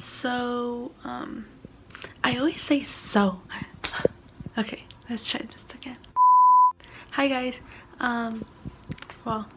So, I always say so. Okay, let's try this again. Hi guys. Well,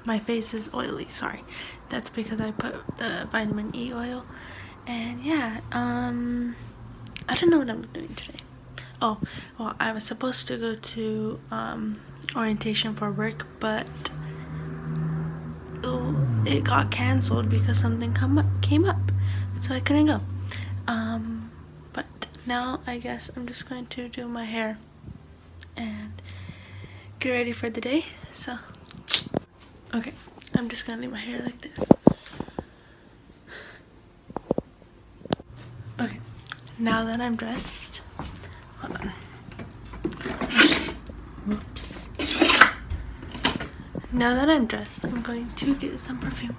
my face is oily, sorry. That's because I put the vitamin E oil. And yeah, I don't know what I'm doing today. Oh, well, I was supposed to go to orientation for work, but it got canceled because something came up, so I couldn't go. But now I guess I'm just going to do my hair and get ready for the day. So okay, I'm just gonna leave my hair like this. Okay, now that I'm dressed, hold on. Whoops. Now that I'm dressed, I'm going to get some perfume.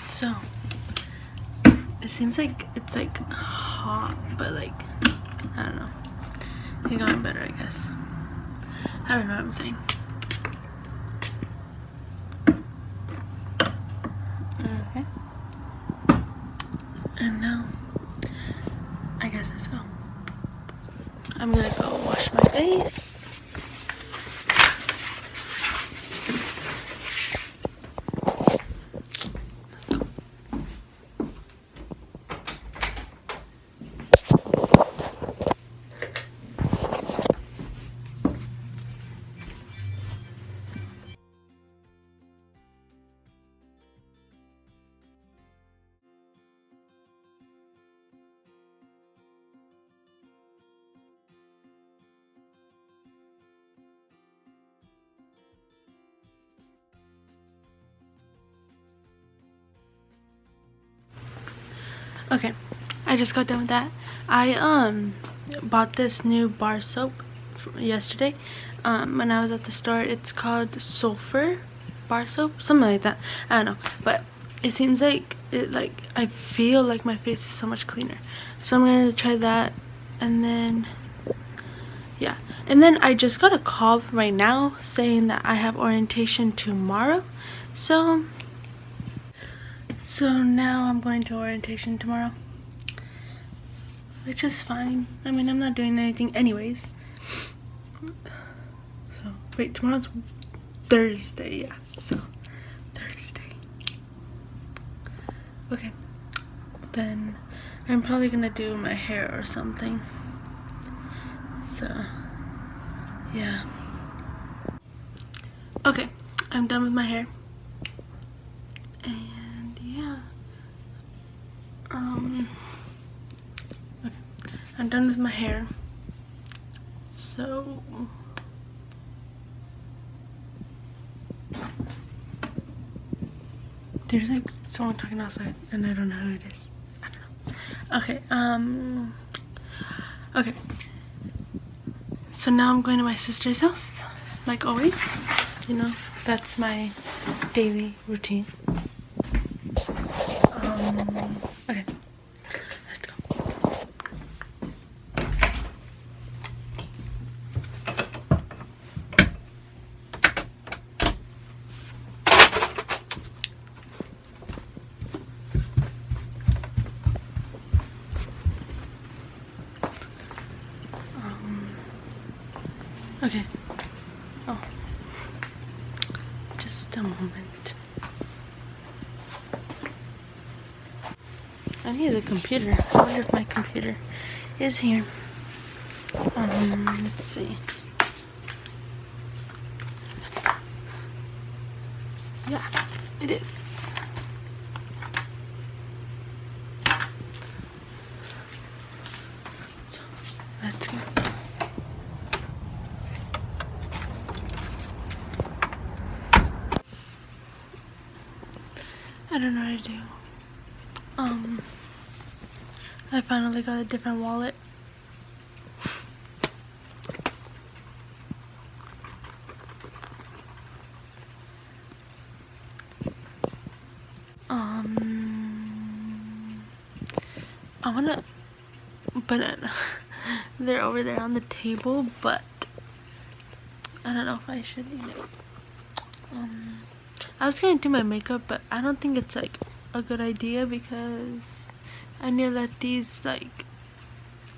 So it seems like it's like hot, but like I don't know. It got better, I guess. I don't know what I'm saying. Okay. And now I guess let's go. I'm gonna go wash my face. Okay, I just got done with that. I bought this new bar soap yesterday when I was at the store. It's called Sulfur bar soap, something like that. I don't know, but it seems like I feel like my face is so much cleaner. So I'm gonna try that, and then yeah, and then I just got a call right now saying that I have orientation tomorrow. So now I'm going to orientation tomorrow, which is fine. I mean, I'm not doing anything anyways. So, wait, tomorrow's Thursday, yeah. So, Thursday. Okay. Then I'm probably gonna do my hair or something. So, yeah. Okay, I'm done with my hair. And yeah. Okay, I'm done with my hair. So there's like someone talking outside and I don't know who it is. I don't know. Okay, okay. So now I'm going to my sister's house, like always. You know, that's my daily routine. Okay, let's go. Okay. Oh, just a moment. I need a computer. I wonder if my computer is here. Let's see. Yeah, it is. So, let's go. I don't know what to do. I finally got a different wallet. I wanna, but they're over there on the table, but I don't know if I should eat it. I was gonna do my makeup, but I don't think it's like a good idea because I need to let these like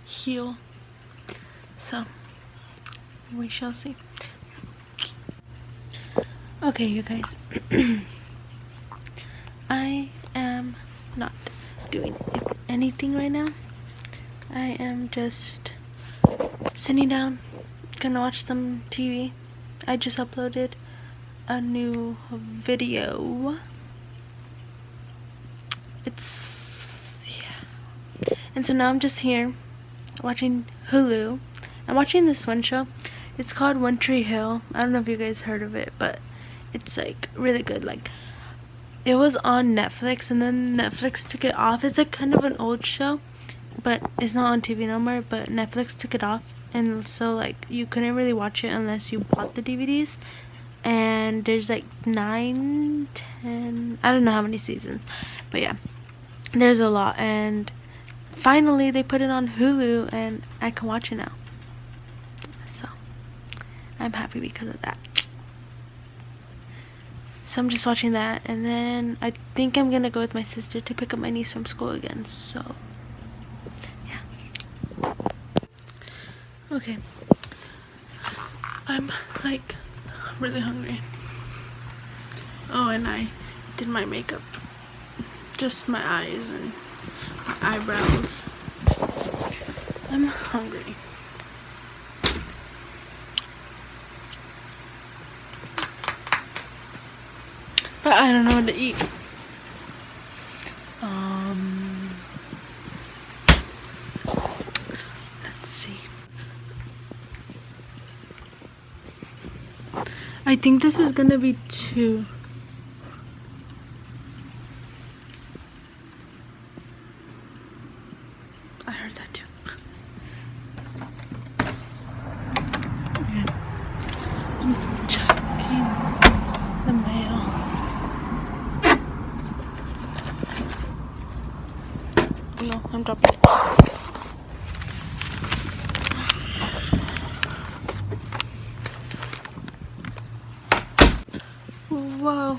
heal. So we shall see. Okay, you guys. I am not doing anything right now. I am just sitting down, gonna watch some TV. I just uploaded a new video. And so now I'm just here watching Hulu. I'm watching this one show. It's called One Tree Hill. I don't know if you guys heard of it, but it's like really good. Like, it was on Netflix and then Netflix took it off. It's like kind of an old show, but it's not on TV no more, but Netflix took it off, and so like you couldn't really watch it unless you bought the DVDs. And there's like 9, 10, I don't know how many seasons, but yeah, there's a lot. And finally they put it on Hulu and I can watch it now, so I'm happy because of that. So I'm just watching that, and then I think I'm gonna go with my sister to pick up my niece from school again. So yeah. Okay, I'm like really hungry. Oh, and I did my makeup, just my eyes and my eyebrows. I'm hungry. But I don't know what to eat. Let's see. I think this is gonna be 2. I heard that too. Okay. I'm checking the mail. No, I'm dropping it. Whoa.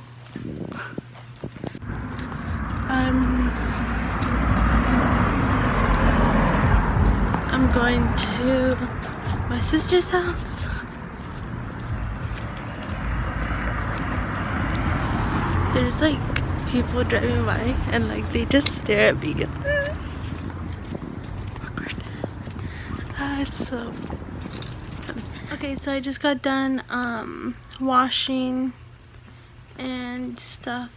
I'm going to my sister's house. There's like people driving by and like they just stare at me. Awkward. It's so funny. Okay, so I just got done washing and stuff,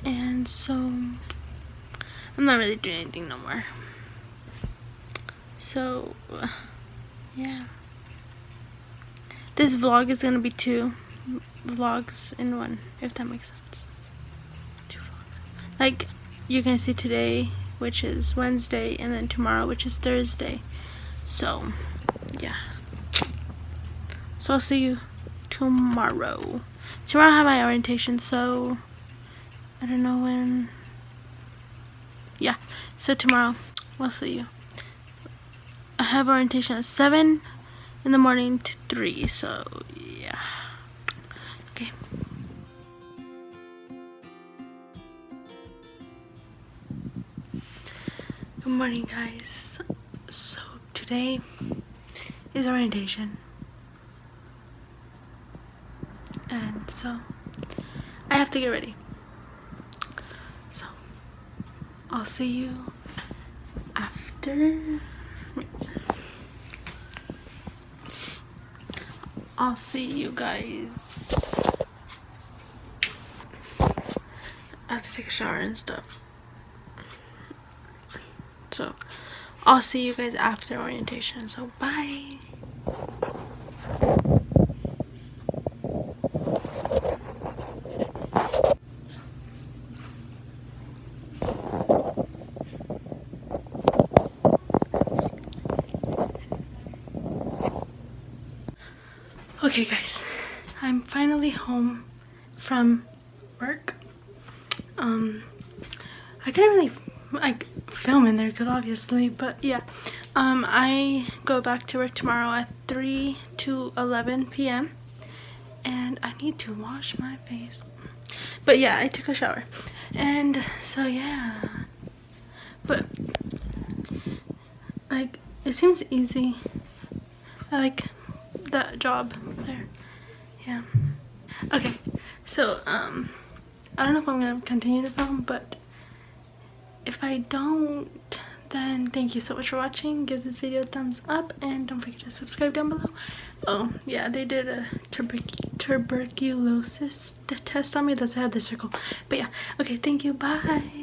and so I'm not really doing anything no more. So yeah, this vlog is gonna be 2 vlogs in one, if that makes sense. 2 vlogs. Like, you're gonna see today, which is Wednesday, and then tomorrow, which is Thursday. So yeah, so I'll see you tomorrow. Tomorrow I have my orientation, so I don't know when. Yeah, so tomorrow we'll see you. I have orientation at 7 in the morning to 3, so yeah. Okay. Good morning, guys. So today is orientation, and so I have to get ready. So I'll see you after. I'll see you guys. I have to take a shower and stuff. So I'll see you guys after orientation. So bye. Okay guys, I'm finally home from work. I couldn't really like film in there because obviously, but yeah, I go back to work tomorrow at 3 to 11 p.m. and I need to wash my face. But yeah, I took a shower, and so yeah, but like it seems easy. I like that job there. Yeah. Okay, so I don't know if I'm gonna continue to film, but if I don't, then thank you so much for watching. Give this video a thumbs up and don't forget to subscribe down below. Oh yeah, they did a tuberculosis test on me. That's why I had the circle. But yeah, okay, thank you, bye.